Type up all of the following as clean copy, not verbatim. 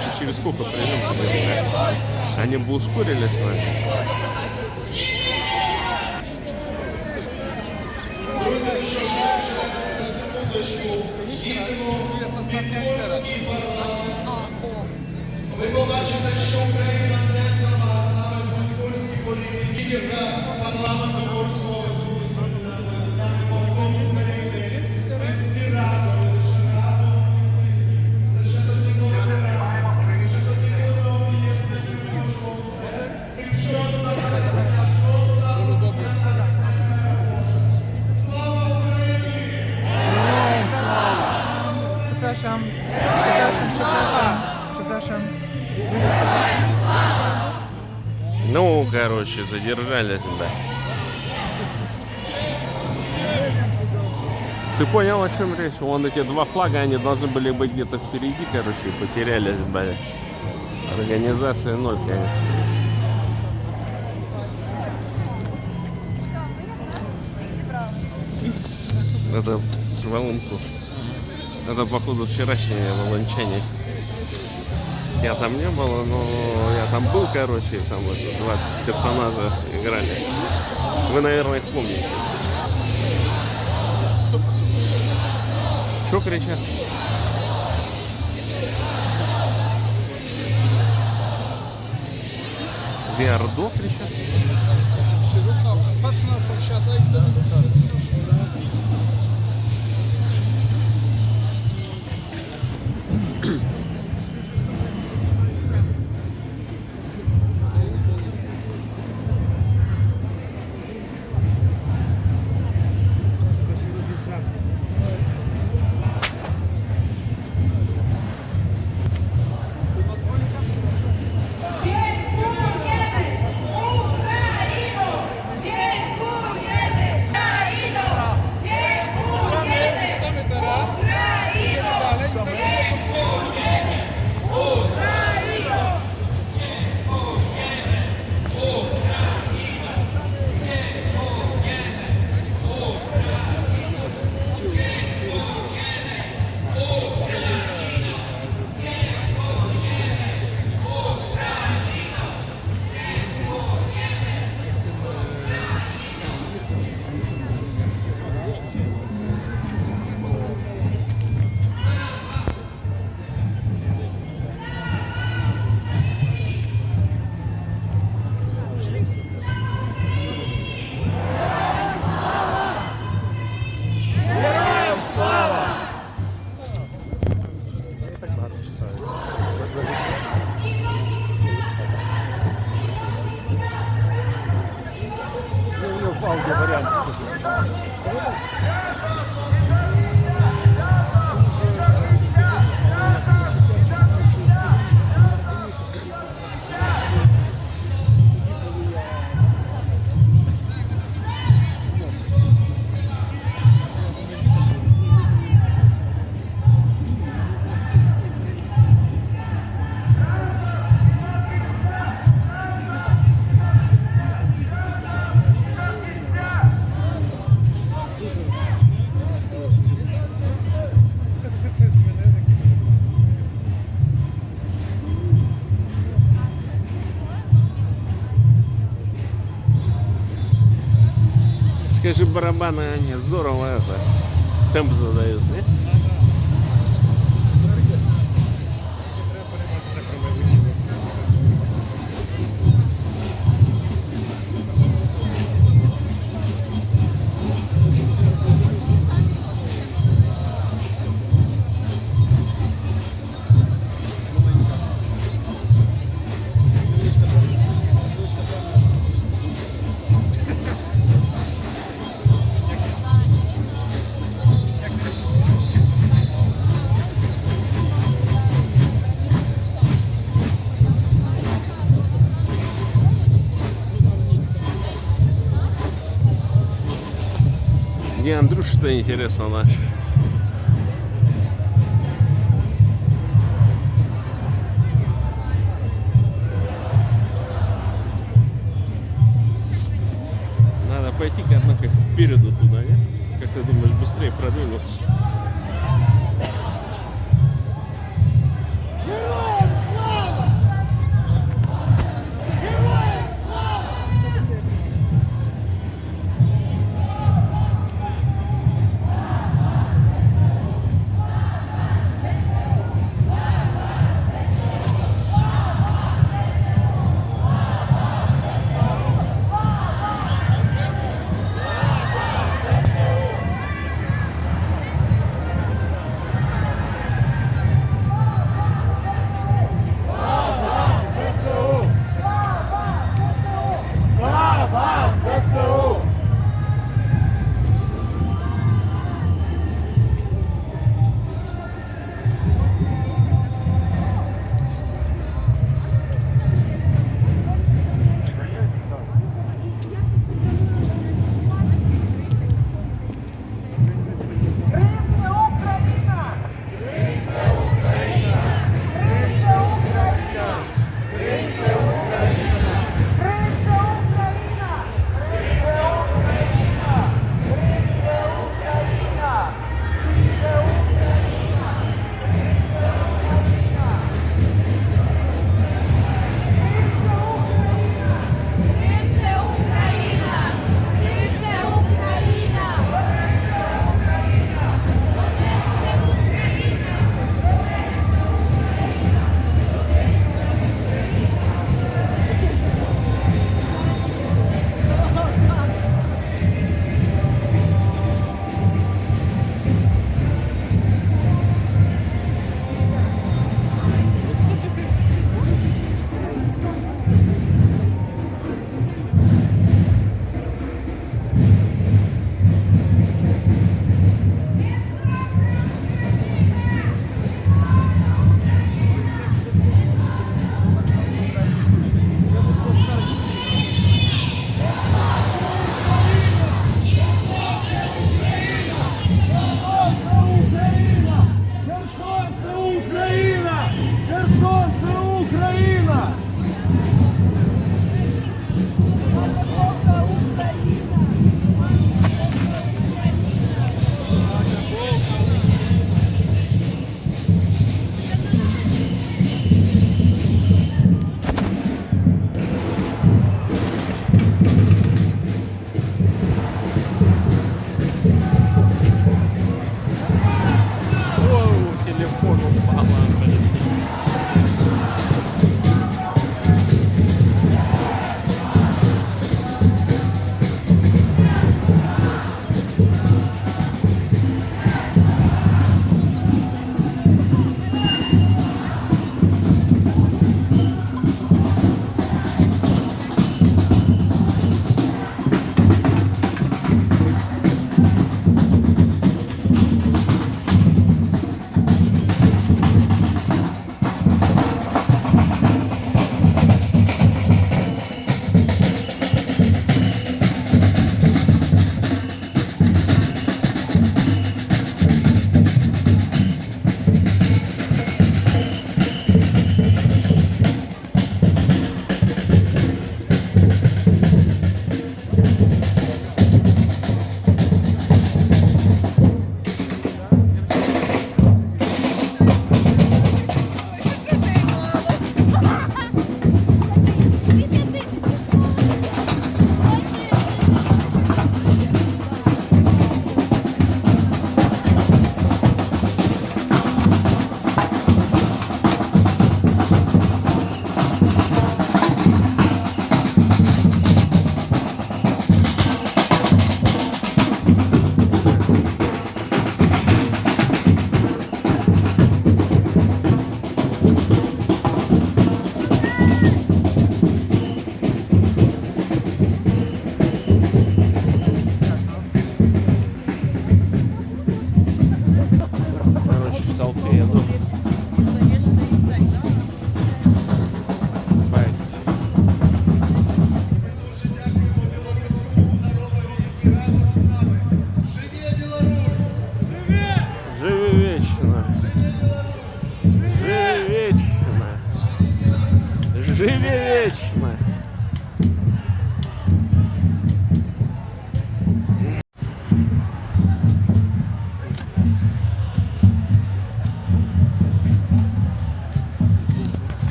короче, через сколько придем? Они бы ускорились с нами. Ви побачите, що Україна не сама, з нами монгольські політики, парламенту Морського Союзу, з нами послом України, ми всі разом, лише разом і сильні. Лише тоді, коли ми разом, лише тоді, коли ми об'єднані, ми можемо все. Якщо одна перемога, слава Україні! Przepraszam, przepraszam, przepraszam. Ну, короче, задержали тебя. Ты понял, о чем речь? Вон эти два флага, они должны были быть где-то впереди, короче, и потерялись, блядь. Организация ноль, конечно. Это волынку. Это, походу, вчерашнее волончание. Я там не было, но я там был, короче, там вот два персонажа играли. Вы, наверное, их помните. Что кричат? Виардо кричат? Patrz na sąsiada i wtedy Скажи, барабаны, они здорово это, темп задают, не? Где Андрюша-то, интересно, наш? Надо пойти-ка, однако, впереду туда, нет? Как ты думаешь, быстрее продвинуться? Героям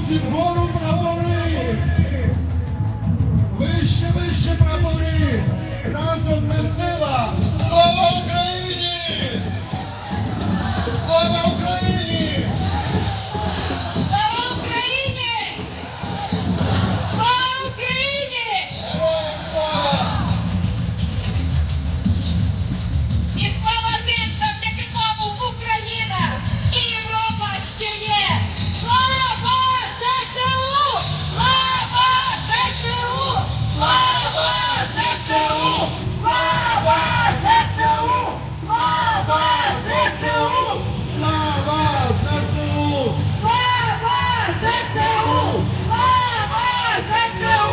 Хлопці, вгору прапори! Вище, вище прапори! Разом ми сила! Слава Україні! Слава Україні! Слава Україні! Слава Україні! Героям слава! І слава тим, завдяки кому Україна і Європа ще є! Слава ЗСУ! Слава ЗСУ! Слава ЗСУ! Слава ЗСУ! Слава ЗСУ! Слава ЗСУ! Слава ЗСУ! Слава ЗСУ!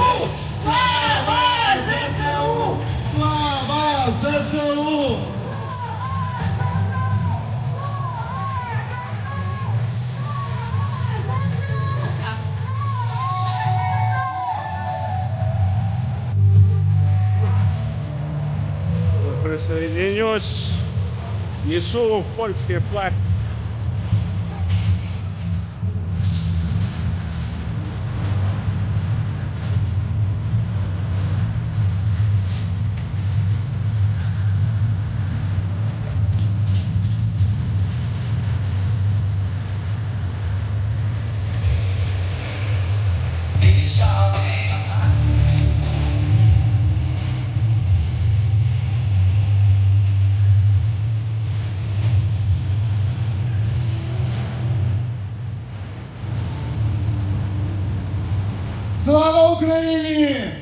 Слава ЗСУ! Слава ЗСУ! Присоединюсь, несу польский флаг. Слава Україні!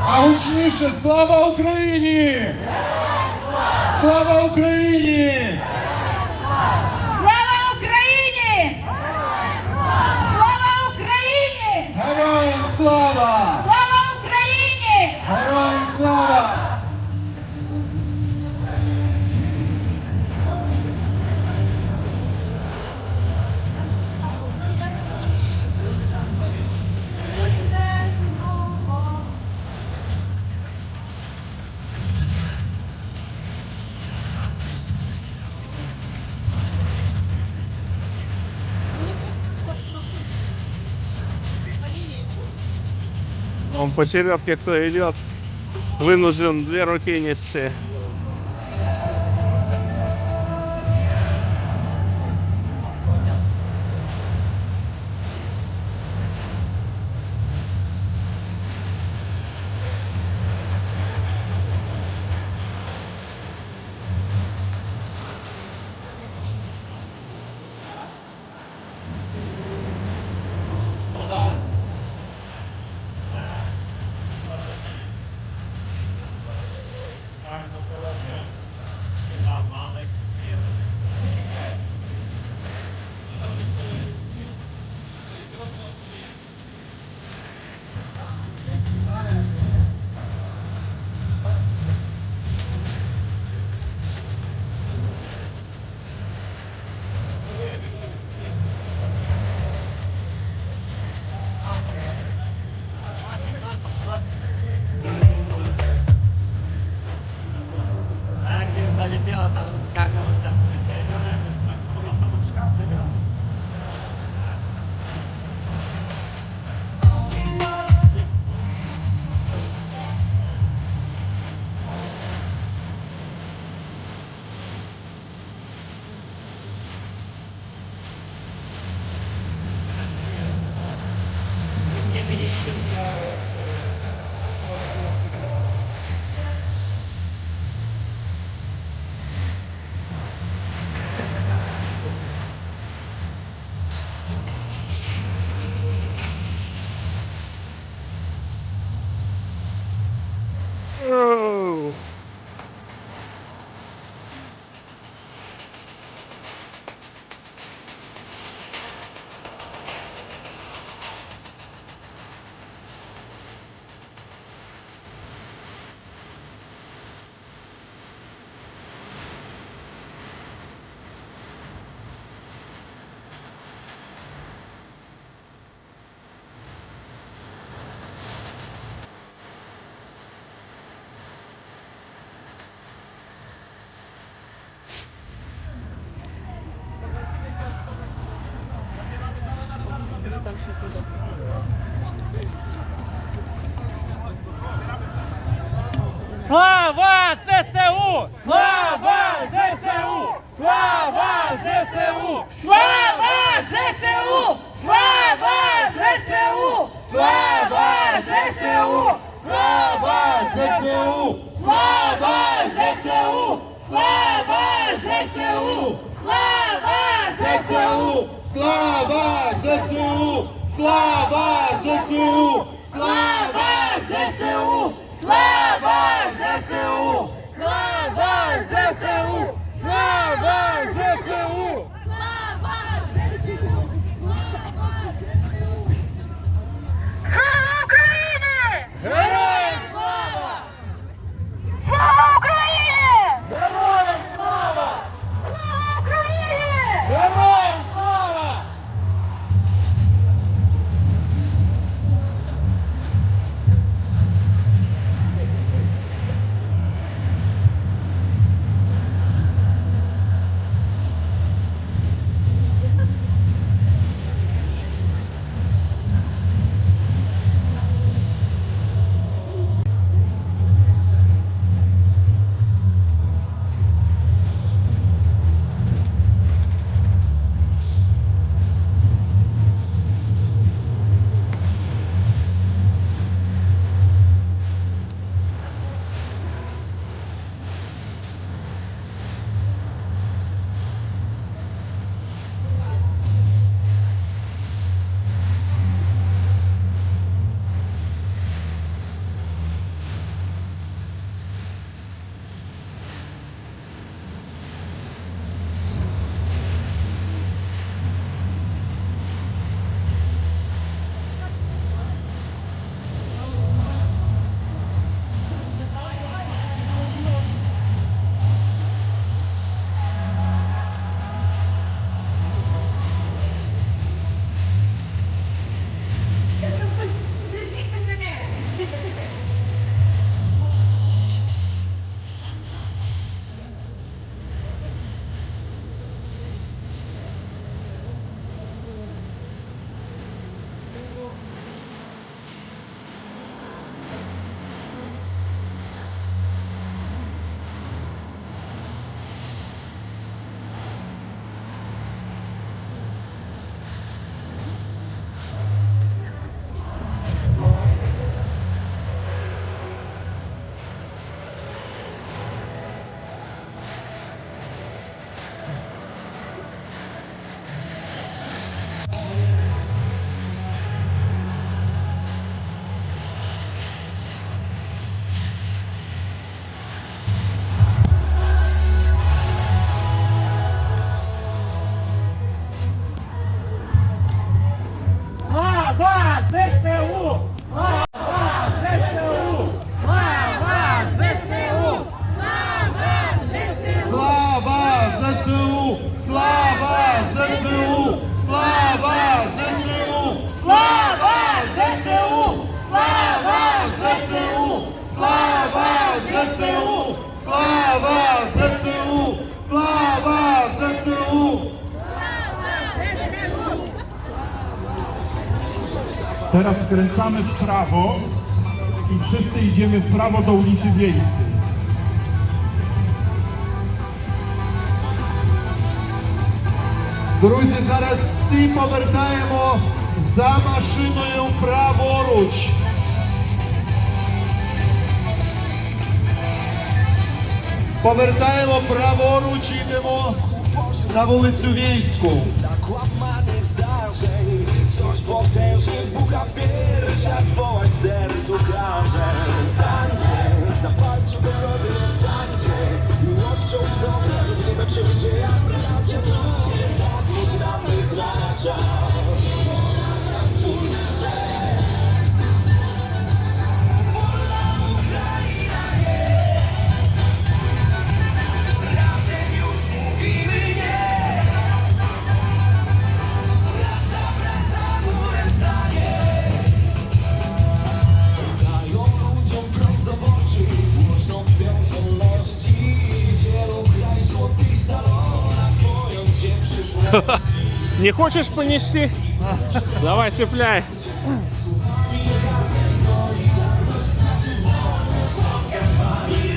А гучніше, слава Україні! Слава Україні! Слава Україні! Слава Україні! Героям слава! Слава Україні! Героям слава! Он посередке, кто идет, вынужден 2 руки нести. Слава ЗСУ! Слава ЗСУ! Слава ЗСУ! Слава ЗСУ! Слава ЗСУ! Слава ЗСУ! Слава ЗСУ! Слава ЗСУ! Слава ЗСУ! Слава ЗСУ! Слава ЗСУ! Слава ЗСУ! Слава ЗСУ! Слава ЗСУ! Слава ЗСУ! Слава ЗСУ! Слава Україні! Героям слава! Слава Україні! Героям слава! Слава Україні! Героям слава! Слава ЗСУ! Слава ЗСУ! Слава ЗСУ! Слава ЗСУ! Слава ЗСУ! Слава ЗСУ! Слава ЗСУ! Слава ЗСУ! Слава ЗСУ! Слава ЗСУ! Слава ЗСУ! Teraz skręcamy w prawo i wszyscy idziemy w prawo do ulicy Wiejskiej. Друзі, зараз всі повертаємо за машиною праворуч. Повертаємо праворуч, йдемо на вулицю Війську. Zakłamanych zdarzeń, coś potężnie bucha w piersiach, wołać w sercu każe. Wstańcie, zapalcie brody, wstańcie, miłością i dobrem zniweczycie, jak bracie drogie, zachód nam wyznacza. To nasza wspólna rzecz. Wolna Ukraina jest, razem już mówimy nie. Ludziom prosto w oczy, głośno kwią z wolności. Dzielą kraj w złotych salonach, bojąc się przyszłości. Не хочешь понести? Давай, цепляй. Razem z nami, darność znaczy wolność, Polska z wami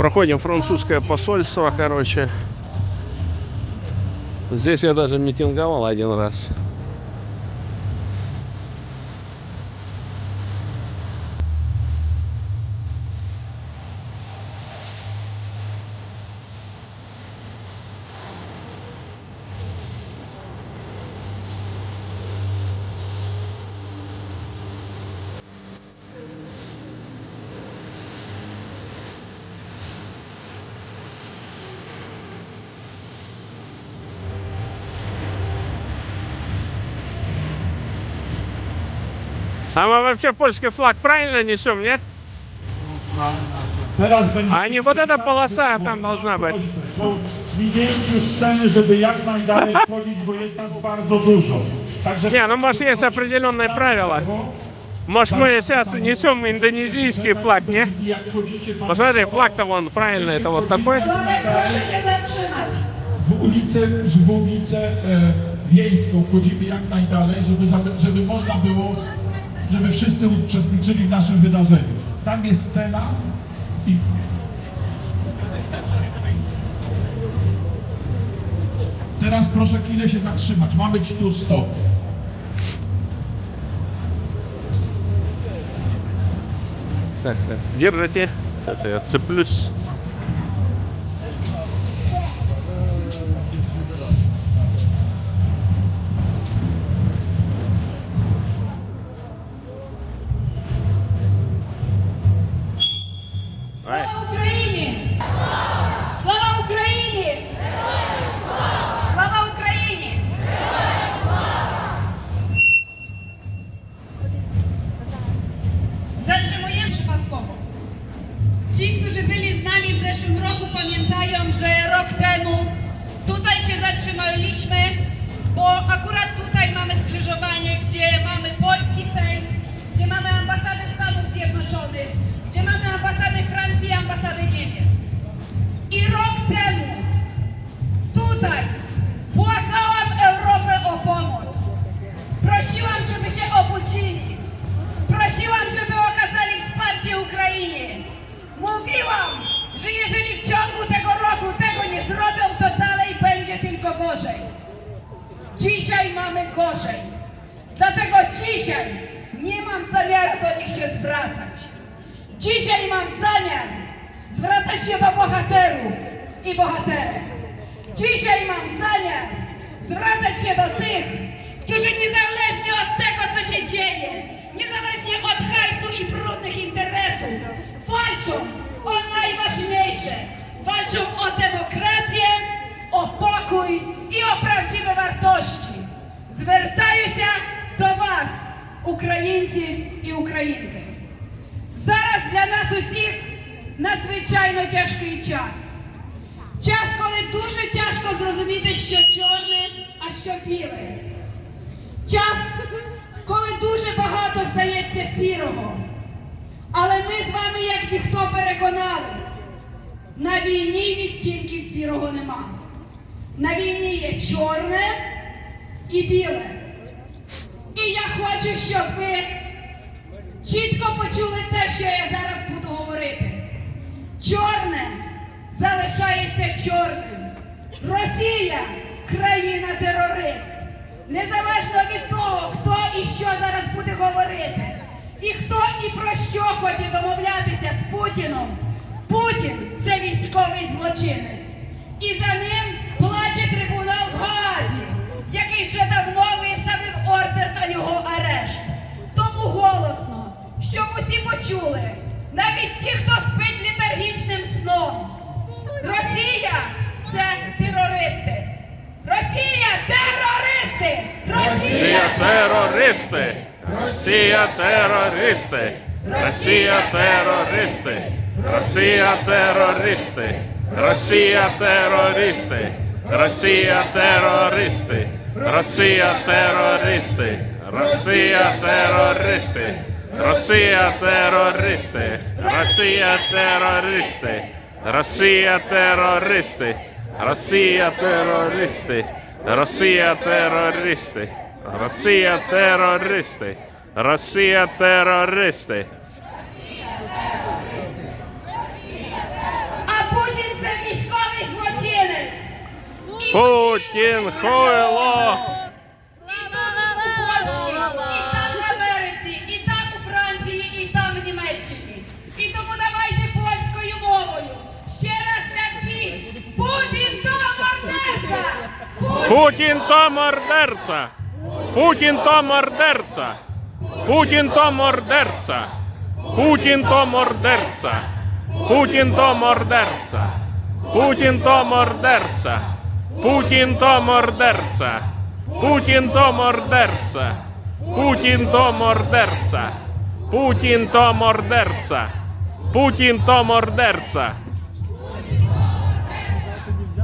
Проходим французское посольство, короче. Здесь я даже митинговал один раз. А мы вообще польский флаг правильно несем, нет? Teraz będzie... А не вот эта полоса там должна быть. Po zdjęciu sceny, żeby jak najdalej wchodzić, bo jest nas bardzo dużo. Także... Не, ну может есть определенные правила. Может мы сейчас несем индонезийский флаг, не? Jak wchodzicie Посмотри, флаг-то вон правильно, это вот такой. Proszę się zatrzymać. w ulicę wiejską wchodzimy jak najdalej, żeby można było, żeby wszyscy uczestniczyli w naszym wydarzeniu. Tam jest scena i teraz proszę chwilę się zatrzymać. Ma być tu stop. Так, так, держите. Сейчас я цеплюсь. Ай. Слава Україні! Слава Україні! Слава Україні! Zatrzymujemy przypadkowo. Ci, którzy byli z nami w zeszłym roku, pamiętają, że rok temu tutaj się zatrzymaliśmy, bo akurat tutaj mamy skrzyżowanie, gdzie mamy polski Sejm, gdzie mamy ambasadę Stanów Zjednoczonych, gdzie mamy ambasadę Francji i ambasadę Niemiec. I rok temu tutaj błagałam Europę o pomoc. Prosiłam, żeby się obudzili. Prosiłam, żeby okazali wsparcie Ukrainie. Mówiłam, że jeżeli w ciągu tego roku tego nie zrobią, to dalej będzie tylko gorzej. Dzisiaj mamy gorzej. Dlatego dzisiaj nie mam zamiaru do nich się zwracać. Dzisiaj mam zamiar zwracać się do bohaterów i bohaterek. Dzisiaj mam zamiar zwracać się do tych, którzy niezależnie od tego, co się dzieje, niezależnie od hajsu i brudnych interesów, walczą o najważniejsze. Walczą o demokrację, o pokój i o prawdziwe wartości. Звертаю się do Was, українці і українки. Зараз для нас усіх надзвичайно тяжкий час. Час, коли дуже тяжко зрозуміти, що чорне, а що біле. Час, коли дуже багато здається сірого. Але ми з вами, як ніхто, переконались, на війні відтінків сірого нема. На війні є чорне і біле. І я хочу, щоб ви чітко почули те, що я зараз буду говорити. Чорне залишається чорним. Росія – країна-терорист. Незалежно від того, хто і що зараз буде говорити, і хто і про що хоче домовлятися з Путіном, Путін – це військовий злочинець. І за ним плаче трибунал в Гаазі, який вже давно виставив ордер на його арешт. Тому голосно, щоб усі почули, навіть ті, хто спить літаргічним сном. Росія – це терористи. Росія – терористи! Росія терористи! Росія терористи! Росія терористи! Росія терористи! Росія терористи! Росія терористи! Росія терористи! Росія терористи! Росія терористи! Росія терористи! Росія терористи! Росія терористи! Росія терористи! Росія терористи! Росія терористи! А Путін хуйло! І тут у Польщі, і там в Америці, і там у Франції, і там в Німеччині. І тому давайте польською мовою. Ще раз для всіх. Путін то мордерця! Путін то мордерця! Путін то мордерця! Путін то мордерця! Путін то мордерця! Путін то мордерця! Путін то мордерця! Путін то мордерця! Путін то мордерця! Путін то мордерця! Путін то мордерця! Путін то мордерця!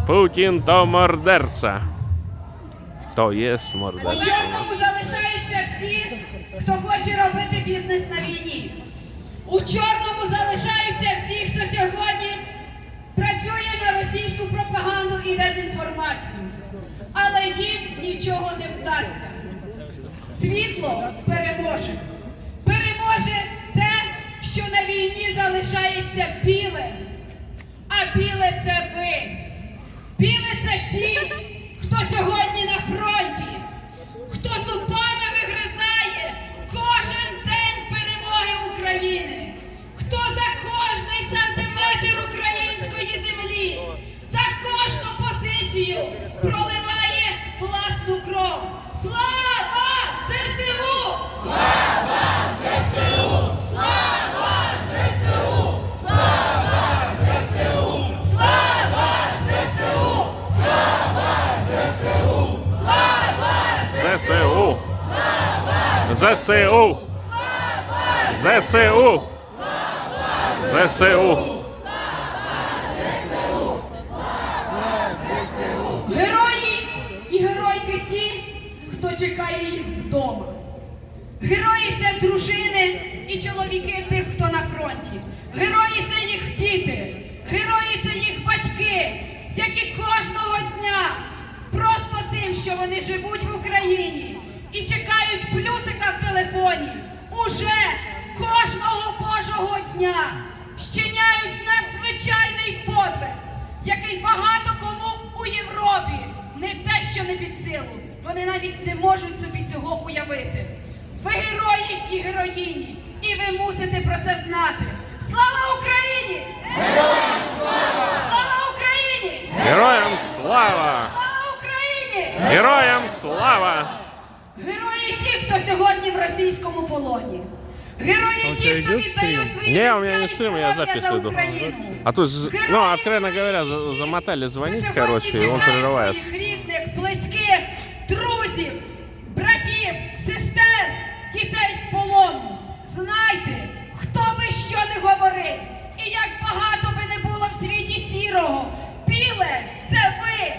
Путін то мордерця! То є У мордерця. чорному залишаються всі, хто хоче робити бізнес на війні. У чорному залишаються всі, хто сьогодні працює на російську пропаганду і дезінформацію. Але їм нічого не вдасться. Світло переможе. Переможе те, що на війні залишається біле. А біле – це ви. Біле – це ті, хто сьогодні на фронті, хто зубами вигризає кожен день перемоги України, хто за кожний сантиметр української землі, за кожну позицію проливає власну кров. Слава ЗСУ! Слава ЗСУ! Слава ЗСУ! Слава ЗСУ! Слава ЗСУ! ЗСУ! ЗСУ! ЗСУ! ЗСУ! Герої і геройки ті, хто чекає їх вдома. Герої це дружини і чоловіки тих, хто на фронті. Герої це їх діти. Герої це їх батьки, які кожного дня просто тим, що вони живуть в Україні і чекають плюсика в телефоні, уже кожного Божого дня щиняють надзвичайний подвиг, який багато кому у Європі не те, що не під силу. Вони навіть не можуть собі цього уявити. Ви герої і героїні, і ви мусите про це знати. Слава Україні! Героям слава! Слава Україні! Героям слава! Слава Україні! Героям слава! Герої ті, хто сьогодні в російському полоні. Герої ті, хто віддають свої Не, життя у меня не і стрим, я здоров'я запись за веду. Україну. А тут, Герої ну, откровенно ті, говоря, замотали звонить, хто короче, и сьогодні он чекає прерывается. своїх рідних, близьких, друзів, братів, сестер, дітей з полону. Знайте, хто би що не говорив, і як багато би не було в світі сірого, біле – це ви,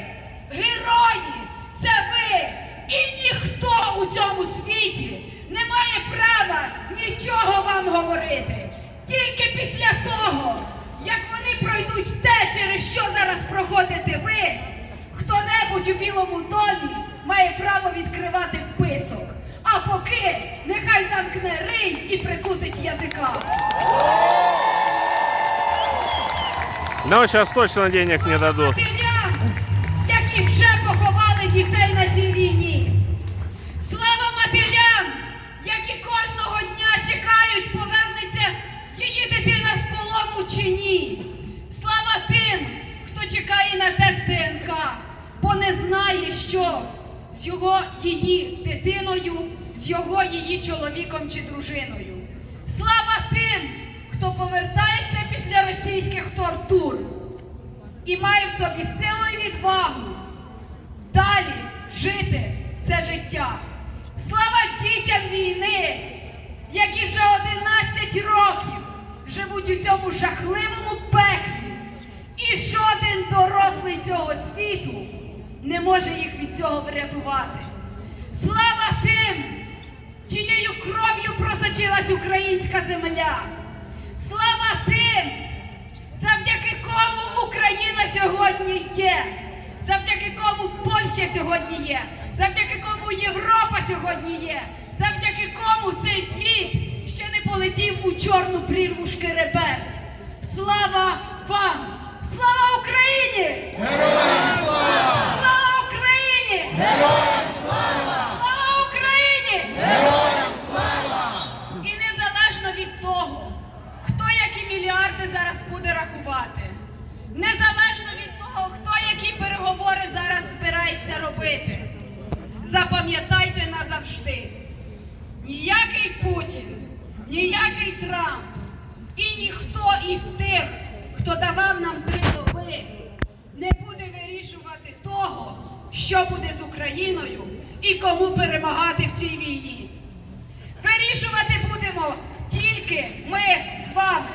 герої – це ви, і ніхто у цьому світі не має права нічого вам говорити. Тільки після того, як вони пройдуть те, через що зараз проходите ви, хто-небудь у Білому домі має право відкривати писок. А поки нехай замкне рий і прикусить язика. Ну, сейчас точно денег не дадут. Матерям, які вже поховали дітей на цій війні. Слава матерям, які кожного дня чекають, повернеться її дитина з полону чи ні. Слава тим, хто чекає на тест ДНК, бо не знає, що з його її дитиною, з його її чоловіком чи дружиною. Слава тим, хто повертається після російських тортур і має в собі силу і відвагу далі жити це життя. Слава дітям війни, які вже 11 років живуть у цьому жахливому пеклі. І жоден дорослий цього світу не може їх від цього врятувати. Слава тим, чиєю кров'ю просочилась українська земля. Слава тим, завдяки кому Україна сьогодні є, завдяки кому Польща сьогодні є, завдяки кому Європа сьогодні є, завдяки кому цей світ ще не полетів у чорну прірву шкереберть. Слава вам! Слава Україні! Героям слава! Слава пам'ятайте назавжди. Ніякий Путін, ніякий Трамп і ніхто із тих, хто давав нам 3 доби, не буде вирішувати того, що буде з Україною і кому перемагати в цій війні. Вирішувати будемо тільки ми з вами.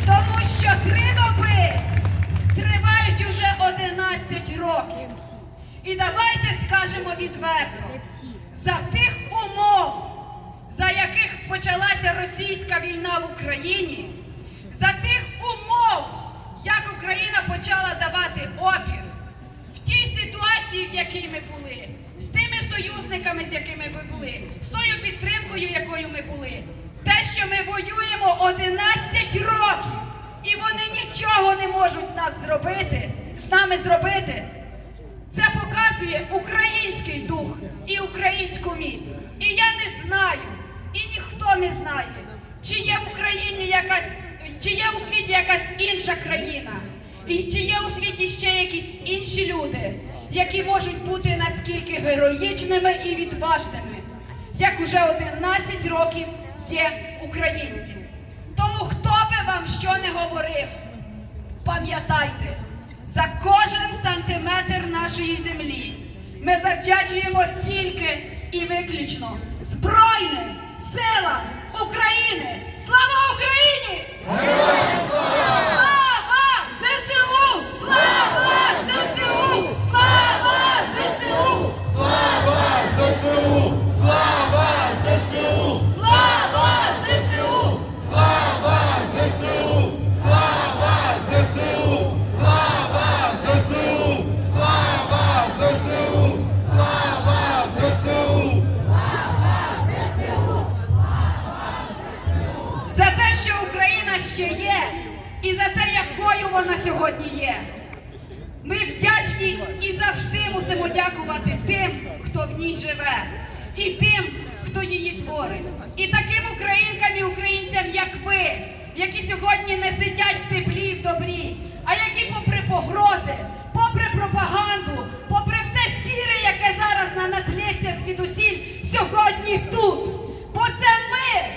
Тому що 3 доби тривають уже 11 років. І давайте скажемо відверто, за тих умов, за яких почалася російська війна в Україні, за тих умов, як Україна почала давати опір, в тій ситуації, в якій ми були, з тими союзниками, з якими ми були, з тою підтримкою, якою ми були, те, що ми воюємо 11 років, і вони нічого не можуть з нами зробити, це показує український дух і українську міць. І я не знаю, і ніхто не знає, чи є в Україні чи є у світі якась інша країна, і чи є у світі ще якісь інші люди, які можуть бути наскільки героїчними і відважними, як уже 11 років є українці. Тому хто би вам що не говорив, пам'ятайте, за кожен сантиметр нашої землі ми завдячуємо тільки і виключно Збройним силам України! Слава Україні! Слава ЗСУ! Слава ЗСУ! Слава ЗСУ! Слава ЗСУ! Слава ЗСУ! Слава ЗСУ! Слава ЗСУ! Слава ЗСУ! Слава ЗСУ! Слава ЗСУ! Слава ЗСУ! За те, що Україна ще є, і за те, якою вона сьогодні є. Ми вдячні і завжди мусимо дякувати тим, хто в ній живе, і тим, хто її творить. І таким українкам і українцям, як ви, які сьогодні не сидять в теплі і в добрі, а які попри погрози, попри пропаганду, попри все сіре, яке зараз на нас лється звідусіль, сьогодні тут. Бо це ми,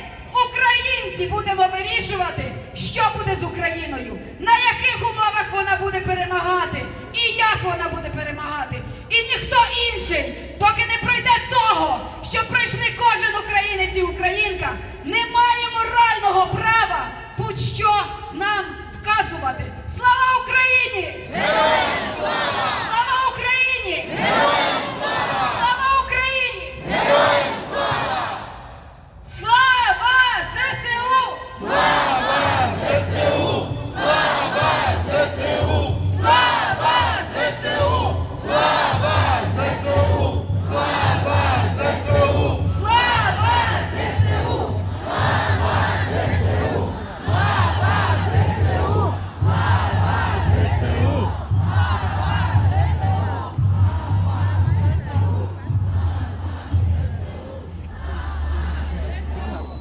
українці, будемо вирішувати, що буде з Україною, на яких умовах вона буде перемагати і як вона буде перемагати. І ніхто інший, доки не пройде того, що пройшли кожен українець і українка, не має морального права будь-що нам вказувати. Слава Україні! Героям слава! Слава Україні! Героям слава! Слава Україні! Героям слава! Слава ЗСУ! Слава ЗСУ! Слава ЗСУ! Слава ЗСУ! Слава ЗСУ! Слава ЗСУ! Слава ЗСУ!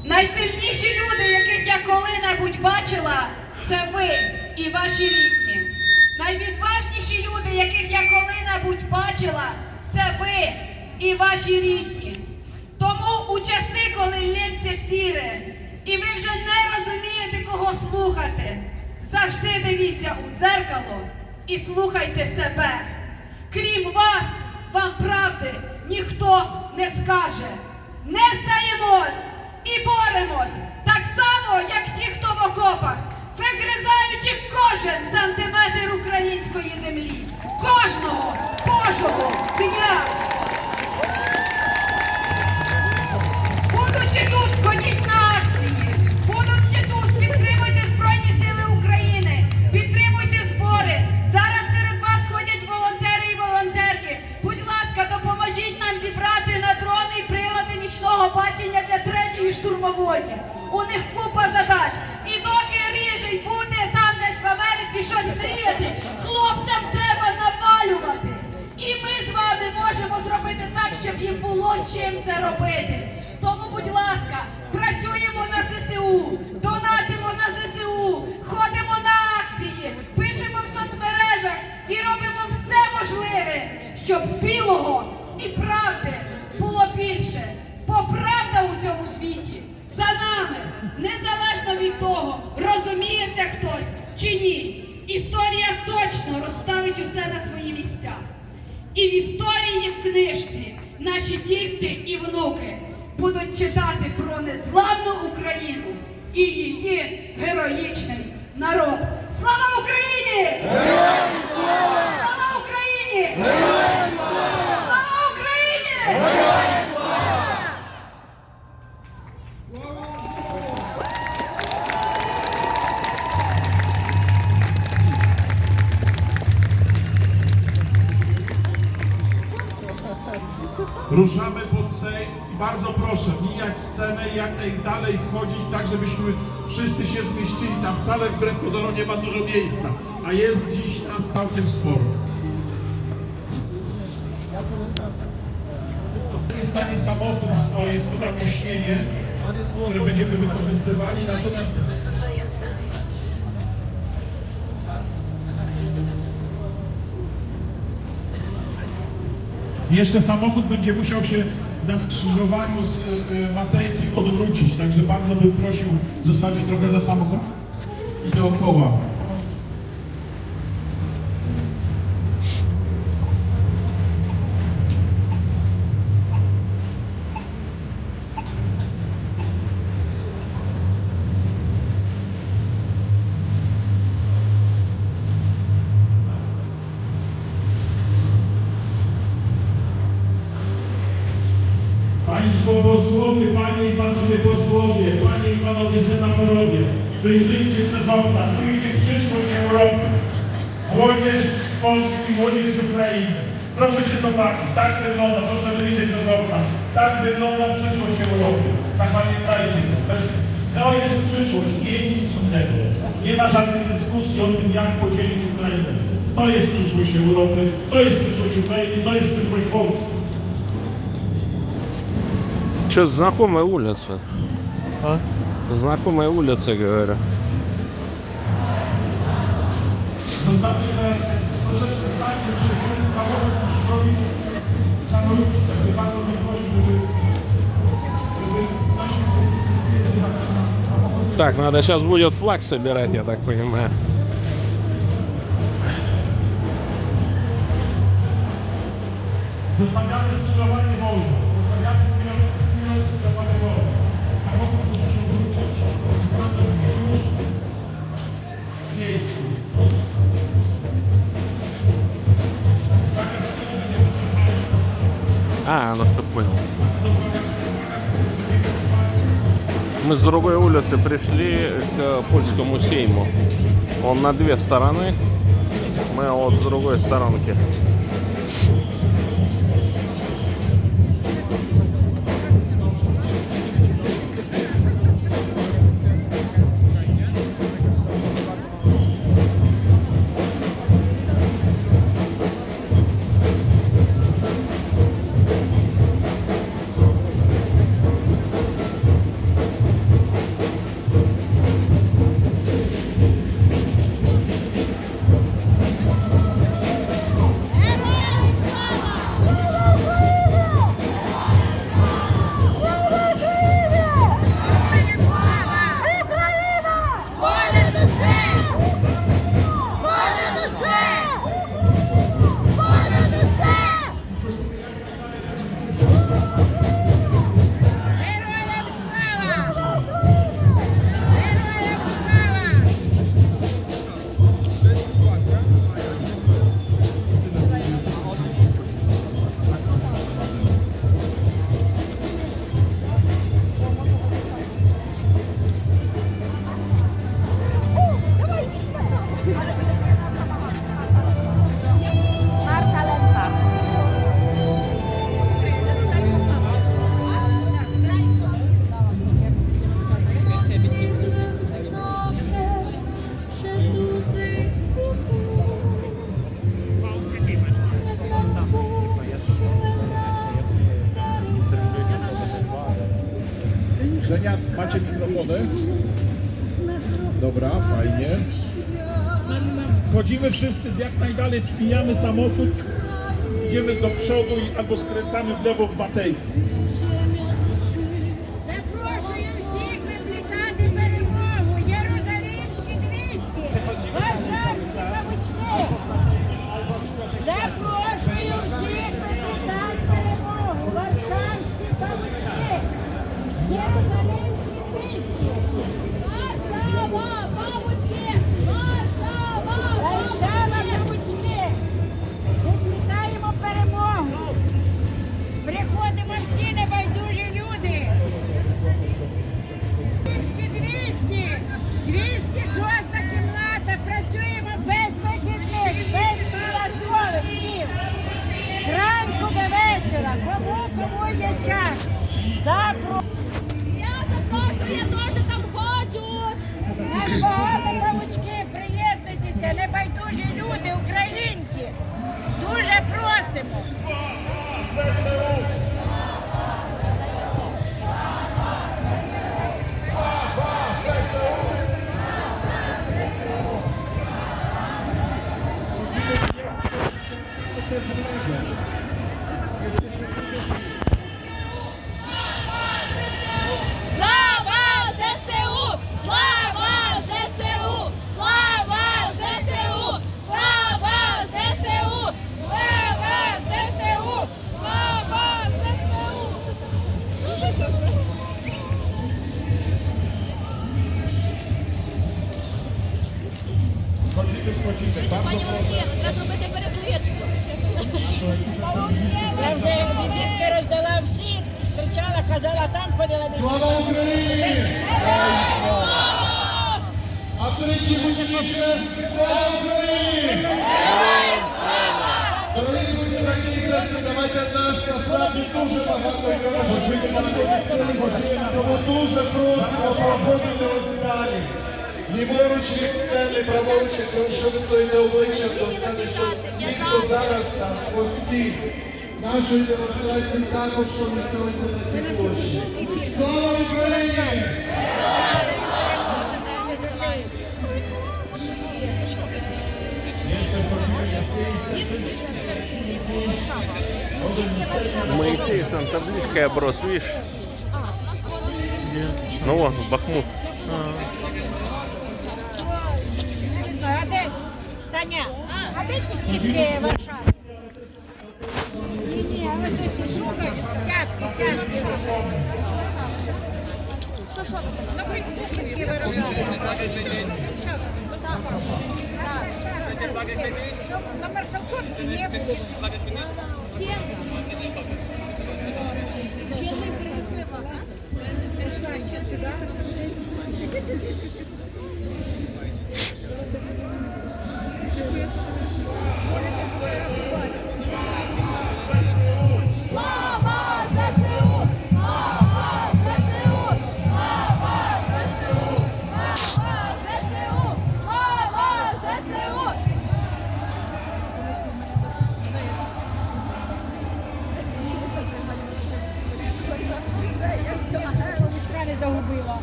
Найсильніші люди, яких я коли-небудь бачила, це ви і ваші рідні. Найвідважніші люди, яких я коли-небудь бачила, це ви і ваші рідні. Тому у часи, коли лється сіре, і ви вже не розумієте, кого слухати, завжди дивіться у дзеркало і слухайте себе. Крім вас, вам правди ніхто не скаже. Не здаємось і боремось, так само, як ті, хто в окопах, вигризаючи кожен сантиметр української землі. Кожного Божого дня. Будучи тут, ходіть на акції. Будучи тут, підтримуйте Збройні Сили України. Підтримуйте збори. Зараз серед вас ходять волонтери і волонтерки. Будь ласка, допоможіть нам зібрати на дрони і прилади нічного бачення для 3-ї штурмової. У них купа задач. І доки ріжень буде там десь в Америці щось мріяти, хлопцям треба навалювати. І ми з вами можемо зробити так, щоб їм було чим це робити. Тому, будь ласка, працюємо на ЗСУ, донатимо на ЗСУ, ходимо на акції, пишемо в соцмережах, помилиться хтось чи ні, історія точно розставить усе на свої місця. І в історії, і в книжці наші діти і внуки будуть читати про незламну Україну і її героїчний народ. Слава Україні! Героям слава! Слава Україні! Героям слава! Слава Україні! Героям слава! Ruszamy pod Sejm i bardzo proszę mijać scenę i jak najdalej wchodzić, tak żebyśmy wszyscy się zmieścili. Tam wcale wbrew pozorom nie ma dużo miejsca, a jest dziś nas całkiem sporo. W stanie samochód stoi, jest to nagłośnienie, które będziemy wykorzystywali, natomiast jeszcze samochód będzie musiał się na skrzyżowaniu z Matejki odwrócić, także bardzo bym prosił zostawić trochę za samochodem i dookoła. Państwo posłowie, Panie i Panowie posłowie, Panie i Panowie senatorowie, wyjrzyjcie przez okna, tu idzie przyszłość Europy. Młodzież z Polski, młodzież z Ukrainy. Proszę się zobaczyć, tak wygląda, proszę wyjrzeć przez okna, tak wygląda przyszłość Europy. Zapamiętajcie to jest przyszłość, nie nic innego. Nie ma żadnej dyskusji o tym, jak podzielić Ukrainę. To jest przyszłość Europy, to jest przyszłość Ukrainy, to jest przyszłość Polski. Что, знакомая улица? А? Знакомая улица, говорю. To znaczy, że troszeczkę tak, że przychodzi kawałek robi samolubcy, także bardzo bym prosił, żeby nasi samochody. Так, надо сейчас будет флаг собирать, я так понимаю. Zostawiamy skrzyżowanie wolne. Zostawiamy chwilę skrzyżowanie wolne. Samochód musi się wrócić. Już w miejscu. А, ну что, понял. Мы с другой улицы пришли к польскому сейму. Он на две стороны. Мы вот с другой сторонки. Żenia, macie mikrofony? Dobra, fajnie. Chodzimy wszyscy jak najdalej, wpijamy samochód, idziemy do przodu i albo skręcamy w lewo w Matejki. Запрошую всіх привітати перемогу! Єрусалимський двір! Wchodzimy. Bardzo Пані proszę. Валентина, треба робити перекличку. Я вже відітки роздала всі, кричала, казала, там ходила. Слава Україні! А тричі гучніше! Слава Україні! Дорогі друзі, браті і сестри, давайте нас насправді дуже багато тому дуже просимо проходити ось далі. Ліворуч від сцени, праворуч, тому що ви стоїте обличчям до сцени, що ті, хто зараз там гості нашої демонстрації також помістилися на цій площі. Слава Україні! Моисеев там табличкой оброс, видишь? Ну вон, Бахмут. А де, Таня, а де сільські Варшави? Ні, але це сядьте. На Маршалковській не буде. Слава ЗСУ! Слава ЗСУ! Слава ЗСУ! Слава ЗСУ! Слава ЗСУ! Ручка не загубила.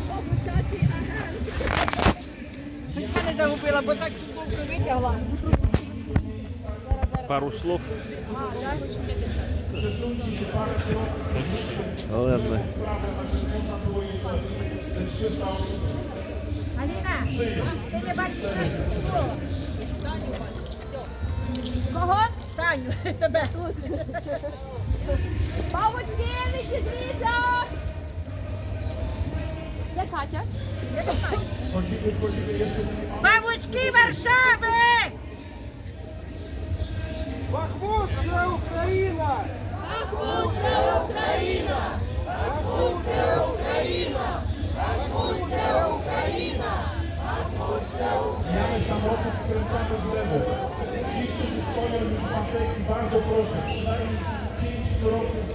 Ручка не загубила, бо так сумку витягла. Пару слов. Ладно. Аліна, ти не бачиш нашу Кого? Таню, тебе. Бабочки, не дізвіться! Де Катя? Бабочки Варшави! Бахмут, це Україна! Бахмут, це Україна! Бахмут, це Україна! Бахмут, це Україна! Бахмут, це Україна! Mamy samochód, skręcamy w lewo. Ci, którzy stoją już w Matei, bardzo proszę, przynajmniej 5 kroków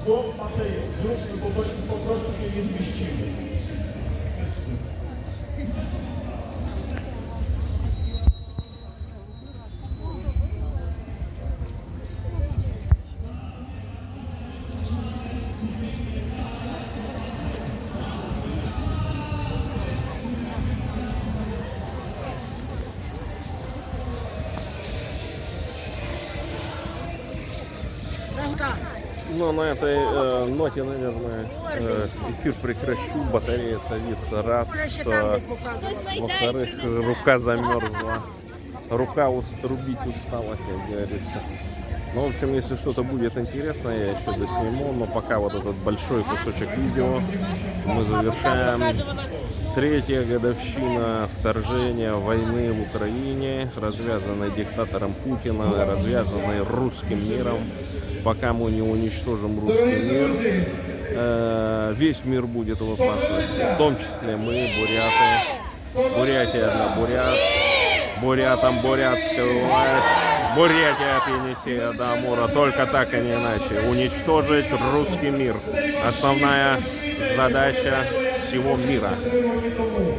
do Matei. Zróbmy, bo po prostu się nie zmieścimy. Ну, на этой ноте, наверное, эфир прекращу. Батарея садится раз. Во-вторых, рука замерзла. Рука рубить устала, как говорится. Ну, в общем, если что-то будет интересное, я еще досниму. Но пока вот этот большой кусочек видео мы завершаем. 3-я годовщина вторжения войны в Украине, развязанной диктатором Путина, развязанной русским миром. Пока мы не уничтожим русский мир, весь мир будет в опасности. В том числе мы, буряты. Бурятия для бурят. Бурятам бурятская власть. Бурятия от Енисея до Амура. Только так, а не иначе. Уничтожить русский мир. Основная задача всего мира.